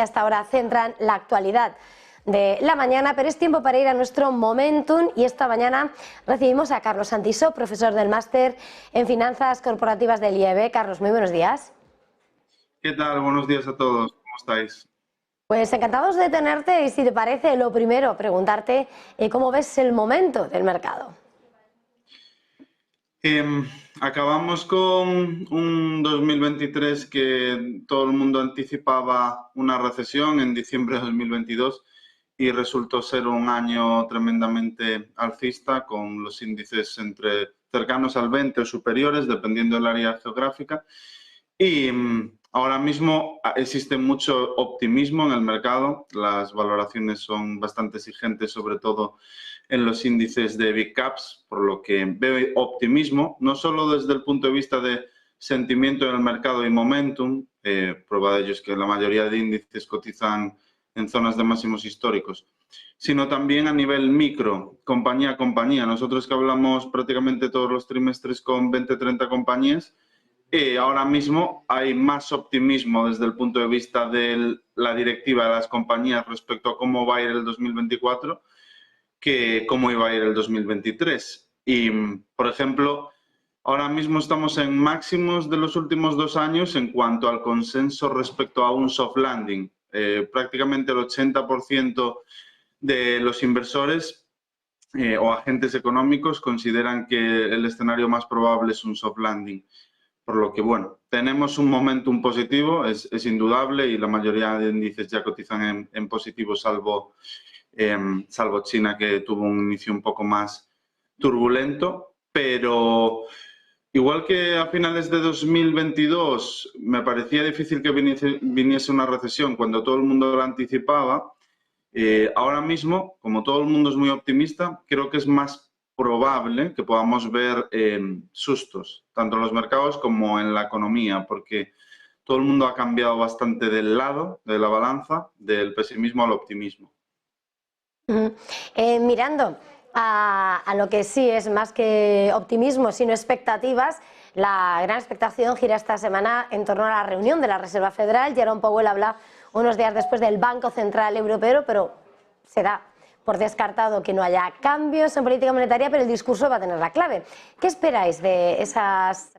que hasta ahora centran la actualidad de la mañana, pero es tiempo para ir a nuestro Momentum y esta mañana recibimos a Carlos Santiso, profesor del Máster en Finanzas Corporativas del IEB. Carlos, muy buenos días. ¿Qué tal? Buenos días a todos. ¿Cómo estáis? Pues encantados de tenerte y si te parece, lo primero, preguntarte cómo ves el momento del mercado. Acabamos con un 2023 que todo el mundo anticipaba una recesión en diciembre de 2022 y resultó ser un año tremendamente alcista con los índices entre cercanos al 20 o superiores, dependiendo del área geográfica. Y ahora mismo existe mucho optimismo en el mercado, las valoraciones son bastante exigentes, sobre todo en los índices de Big Caps, por lo que veo optimismo, no solo desde el punto de vista de sentimiento en el mercado y momentum, prueba de ello es que la mayoría de índices cotizan en zonas de máximos históricos, sino también a nivel micro, compañía a compañía. Nosotros que hablamos prácticamente todos los trimestres con 20-30 compañías, ahora mismo hay más optimismo desde el punto de vista de la directiva de las compañías respecto a cómo va a ir el 2024 que cómo iba a ir el 2023. Y, por ejemplo, ahora mismo estamos en máximos de los últimos 2 años en cuanto al consenso respecto a un soft landing. Prácticamente el 80% de los inversores o agentes económicos consideran que el escenario más probable es un soft landing. Por lo que, bueno, tenemos un momentum positivo, es indudable, y la mayoría de índices ya cotizan en positivo, salvo China, que tuvo un inicio un poco más turbulento. Pero igual que a finales de 2022 me parecía difícil que viniese una recesión cuando todo el mundo la anticipaba, ahora mismo, como todo el mundo es muy optimista, creo que es más probable que podamos ver sustos, tanto en los mercados como en la economía, porque todo el mundo ha cambiado bastante del lado de la balanza, del pesimismo al optimismo. Mirando a lo que sí es más que optimismo, sino expectativas, la gran expectación gira esta semana en torno a la reunión de la Reserva Federal. Jerome Powell habla unos días después del Banco Central Europeo, pero se da por descartado que no haya cambios en política monetaria, pero el discurso va a tener la clave. ¿Qué esperáis de esas?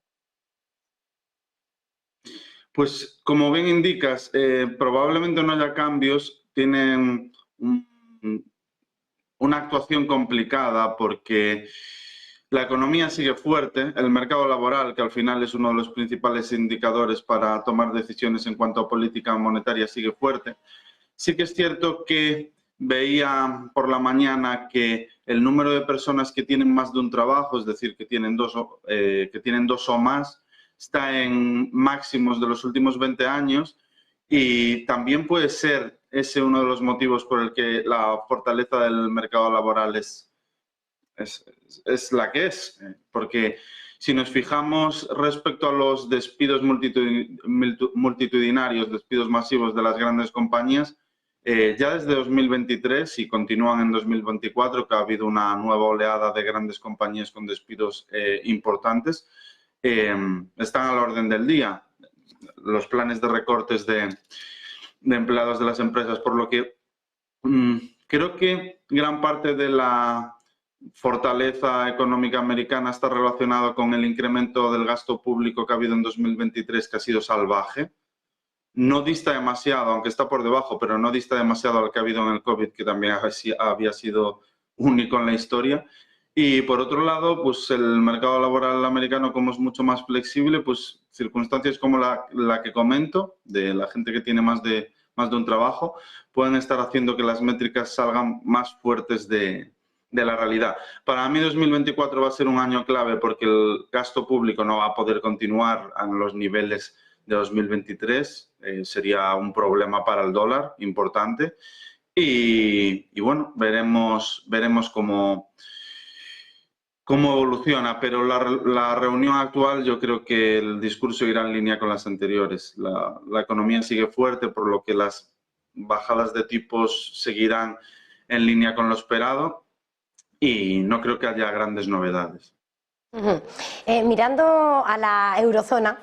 Pues como bien indicas, probablemente no haya cambios, tienen una actuación complicada porque la economía sigue fuerte, el mercado laboral, que al final es uno de los principales indicadores para tomar decisiones en cuanto a política monetaria, sigue fuerte. Sí que es cierto que veía por la mañana que el número de personas que tienen más de un trabajo, es decir, que tienen dos o más, está en máximos de los últimos 20 años y también puede ser ese uno de los motivos por el que la fortaleza del mercado laboral es la que es, porque si nos fijamos respecto a los despidos multitudinarios, despidos masivos de las grandes compañías, ya desde 2023 y continúan en 2024, que ha habido una nueva oleada de grandes compañías con despidos importantes, están a la orden del día los planes de recortes de empleados de las empresas, por lo que creo que gran parte de la fortaleza económica americana está relacionada con el incremento del gasto público que ha habido en 2023, que ha sido salvaje. No dista demasiado, aunque está por debajo, pero no dista demasiado al que ha habido en el COVID, que también había sido único en la historia. Y por otro lado, pues el mercado laboral americano, como es mucho más flexible, pues circunstancias como la que comento, de la gente que tiene más de un trabajo, pueden estar haciendo que las métricas salgan más fuertes de la realidad. Para mí 2024 va a ser un año clave porque el gasto público no va a poder continuar a los niveles de 2023, sería un problema para el dólar importante y bueno, veremos cómo evoluciona, pero la reunión actual yo creo que el discurso irá en línea con las anteriores. La economía sigue fuerte, por lo que las bajadas de tipos seguirán en línea con lo esperado y no creo que haya grandes novedades. Mirando a la eurozona,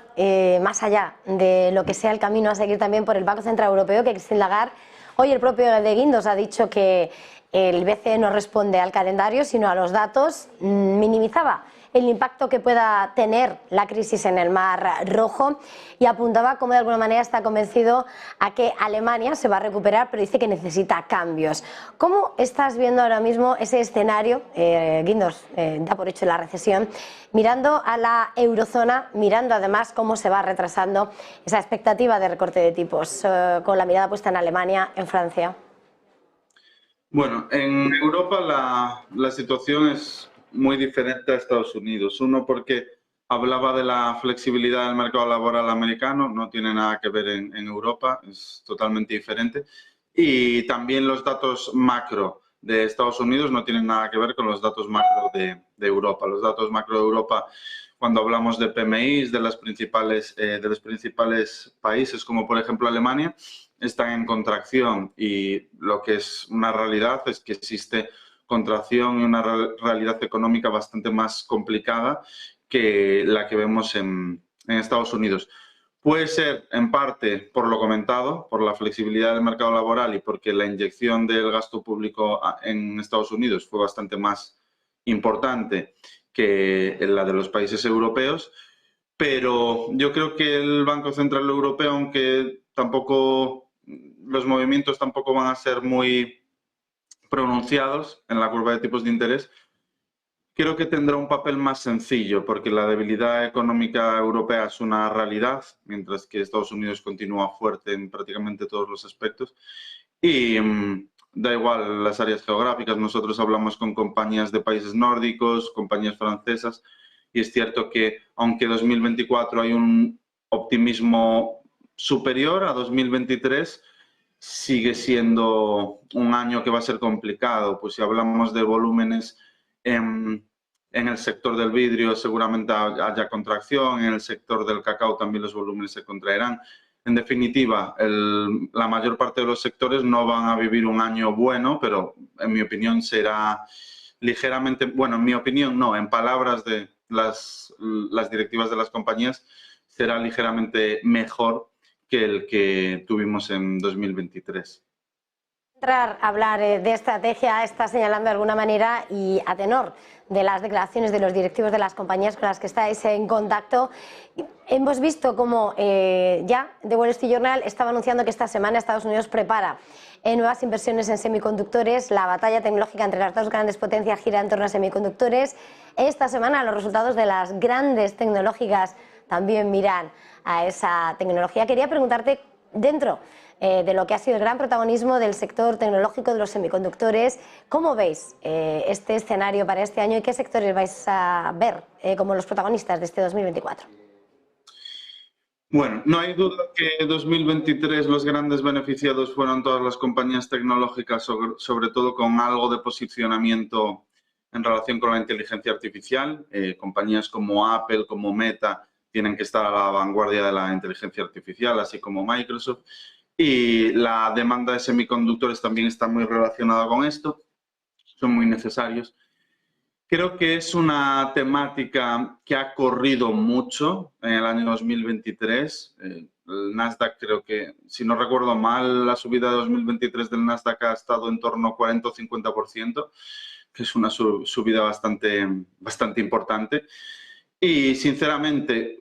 más allá de lo que sea el camino a seguir también por el Banco Central Europeo, que Christine Lagarde, hoy el propio de Guindos ha dicho que el BCE no responde al calendario, sino a los datos, minimizaba el impacto que pueda tener la crisis en el Mar Rojo y apuntaba como de alguna manera está convencido a que Alemania se va a recuperar, pero dice que necesita cambios. ¿Cómo estás viendo ahora mismo ese escenario? Guindos da por hecho la recesión, mirando a la eurozona, mirando además cómo se va retrasando esa expectativa de recorte de tipos, con la mirada puesta en Alemania, en Francia. Bueno, en Europa la situación es muy diferente a Estados Unidos. Uno, porque hablaba de la flexibilidad del mercado laboral americano, no tiene nada que ver en Europa, es totalmente diferente. Y también los datos macro de Estados Unidos no tienen nada que ver con los datos macro de Europa. Los datos macro de Europa, cuando hablamos de PMIs de los principales países, como por ejemplo Alemania, están en contracción y lo que es una realidad es que existe contracción y una realidad económica bastante más complicada que la que vemos en Estados Unidos. Puede ser en parte por lo comentado, por la flexibilidad del mercado laboral y porque la inyección del gasto público en Estados Unidos fue bastante más importante que la de los países europeos, pero yo creo que el Banco Central Europeo, aunque tampoco los movimientos tampoco van a ser muy pronunciados en la curva de tipos de interés, creo que tendrá un papel más sencillo porque la debilidad económica europea es una realidad, mientras que Estados Unidos continúa fuerte en prácticamente todos los aspectos. Y da igual las áreas geográficas, nosotros hablamos con compañías de países nórdicos, compañías francesas, y es cierto que aunque 2024 hay un optimismo superior a 2023, sigue siendo un año que va a ser complicado. Pues si hablamos de volúmenes en el sector del vidrio seguramente haya contracción, en el sector del cacao también los volúmenes se contraerán. En definitiva, la mayor parte de los sectores no van a vivir un año bueno, pero en mi opinión será ligeramente, bueno, en mi opinión no, en palabras de las directivas de las compañías, será ligeramente mejor que el que tuvimos en 2023. Entrar a hablar de estrategia está señalando de alguna manera y a tenor de las declaraciones de los directivos de las compañías con las que estáis en contacto. Hemos visto cómo ya The Wall Street Journal estaba anunciando que esta semana Estados Unidos prepara nuevas inversiones en semiconductores. La batalla tecnológica entre las dos grandes potencias gira en torno a semiconductores. Esta semana los resultados de las grandes tecnológicas también miran a esa tecnología. Quería preguntarte, dentro de lo que ha sido el gran protagonismo del sector tecnológico de los semiconductores, ¿cómo veis este escenario para este año y qué sectores vais a ver como los protagonistas de este 2024? Bueno, no hay duda que en 2023 los grandes beneficiados fueron todas las compañías tecnológicas, sobre todo con algo de posicionamiento en relación con la inteligencia artificial. Compañías como Apple, como Meta, tienen que estar a la vanguardia de la inteligencia artificial, así como Microsoft. Y la demanda de semiconductores también está muy relacionada con esto, son muy necesarios. Creo que es una temática que ha corrido mucho en el año 2023. El Nasdaq, creo que, si no recuerdo mal, la subida de 2023 del Nasdaq ha estado en torno a 40 o 50%, que es una subida bastante importante. Y, sinceramente,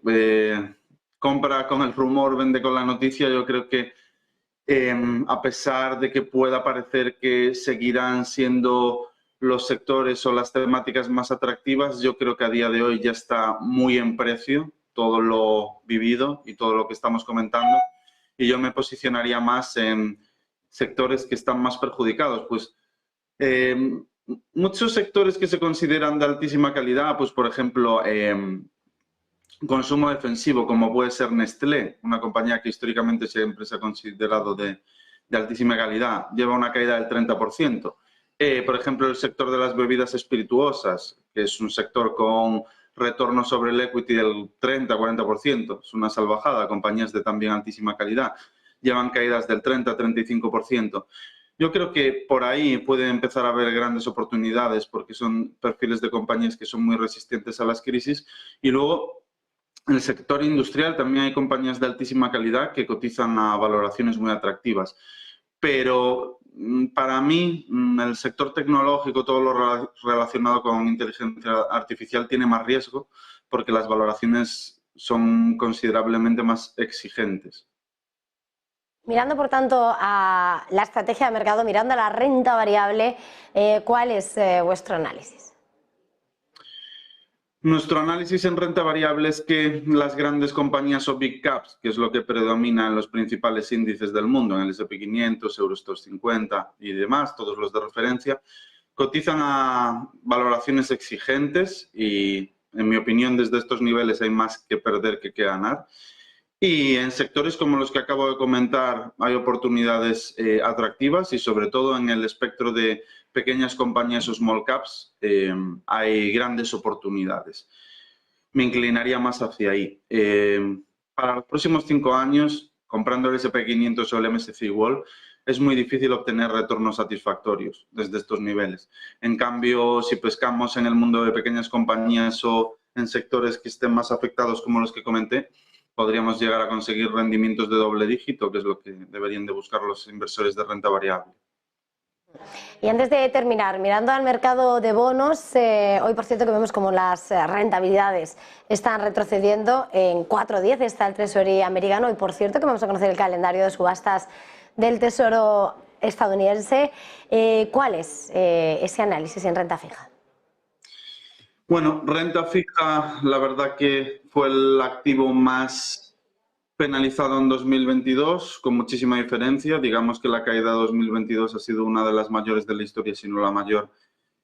compra con el rumor, vende con la noticia. Yo creo que a pesar de que pueda parecer que seguirán siendo los sectores o las temáticas más atractivas, yo creo que a día de hoy ya está muy en precio todo lo vivido y todo lo que estamos comentando, y yo me posicionaría más en sectores que están más perjudicados. Pues muchos sectores que se consideran de altísima calidad, pues por ejemplo consumo defensivo, como puede ser Nestlé, una compañía que históricamente siempre se ha considerado de altísima calidad, lleva una caída del 30%. Por ejemplo, el sector de las bebidas espirituosas, que es un sector con retorno sobre el equity del 30-40%, es una salvajada. Compañías de también altísima calidad llevan caídas del 30-35%. Yo creo que por ahí puede empezar a haber grandes oportunidades porque son perfiles de compañías que son muy resistentes a las crisis. Y luego, en el sector industrial también hay compañías de altísima calidad que cotizan a valoraciones muy atractivas. Pero para mí, el sector tecnológico, todo lo relacionado con inteligencia artificial tiene más riesgo porque las valoraciones son considerablemente más exigentes. Mirando, por tanto, a la estrategia de mercado, mirando a la renta variable, ¿cuál es vuestro análisis? Nuestro análisis en renta variable es que las grandes compañías o big caps, que es lo que predomina en los principales índices del mundo, en el S&P 500, Eurostoxx 50 y demás, todos los de referencia, cotizan a valoraciones exigentes y, en mi opinión, desde estos niveles hay más que perder que ganar. Y en sectores como los que acabo de comentar hay oportunidades atractivas y sobre todo en el espectro de pequeñas compañías o small caps hay grandes oportunidades. Me inclinaría más hacia ahí. Para los próximos 5 años, comprando el S&P 500 o el MSCI World, es muy difícil obtener retornos satisfactorios desde estos niveles. En cambio, si pescamos en el mundo de pequeñas compañías o en sectores que estén más afectados como los que comenté, podríamos llegar a conseguir rendimientos de doble dígito, que es lo que deberían de buscar los inversores de renta variable. Y antes de terminar, mirando al mercado de bonos, hoy por cierto que vemos como las rentabilidades están retrocediendo. En 4.10 está el Treasury americano y por cierto que vamos a conocer el calendario de subastas del Tesoro estadounidense. ¿Cuál es ese análisis en renta fija? Bueno, renta fija, la verdad que fue el activo más penalizado en 2022, con muchísima diferencia. Digamos que la caída de 2022 ha sido una de las mayores de la historia, si no la mayor,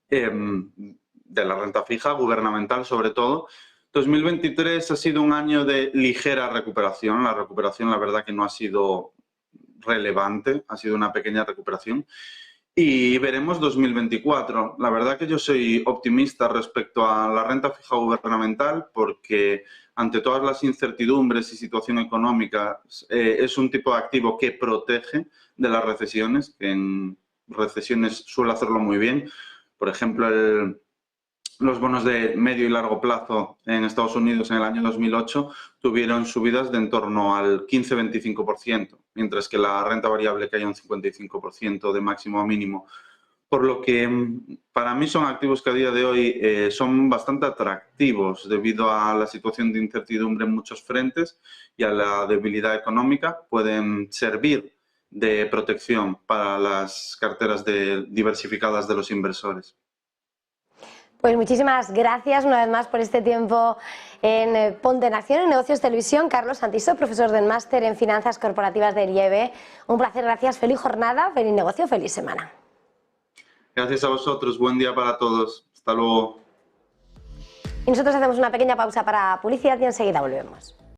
de la renta fija, gubernamental sobre todo. 2023 ha sido un año de ligera recuperación. La recuperación, la verdad que no ha sido relevante, ha sido una pequeña recuperación. Y veremos 2024. La verdad que yo soy optimista respecto a la renta fija gubernamental porque ante todas las incertidumbres y situación económica es un tipo de activo que protege de las recesiones, que en recesiones suele hacerlo muy bien. Por ejemplo, los bonos de medio y largo plazo en Estados Unidos en el año 2008 tuvieron subidas de en torno al 15-25%, mientras que la renta variable caía un 55% de máximo a mínimo. Por lo que para mí son activos que a día de hoy son bastante atractivos debido a la situación de incertidumbre en muchos frentes y a la debilidad económica. Pueden servir de protección para las carteras diversificadas de los inversores. Pues muchísimas gracias una vez más por este tiempo en Ponte en Acción, en Negocios Televisión. Carlos Santiso, profesor del Máster en Finanzas Corporativas del IEB. Un placer, gracias, feliz jornada, feliz negocio, feliz semana. Gracias a vosotros, buen día para todos. Hasta luego. Y nosotros hacemos una pequeña pausa para publicidad y enseguida volvemos.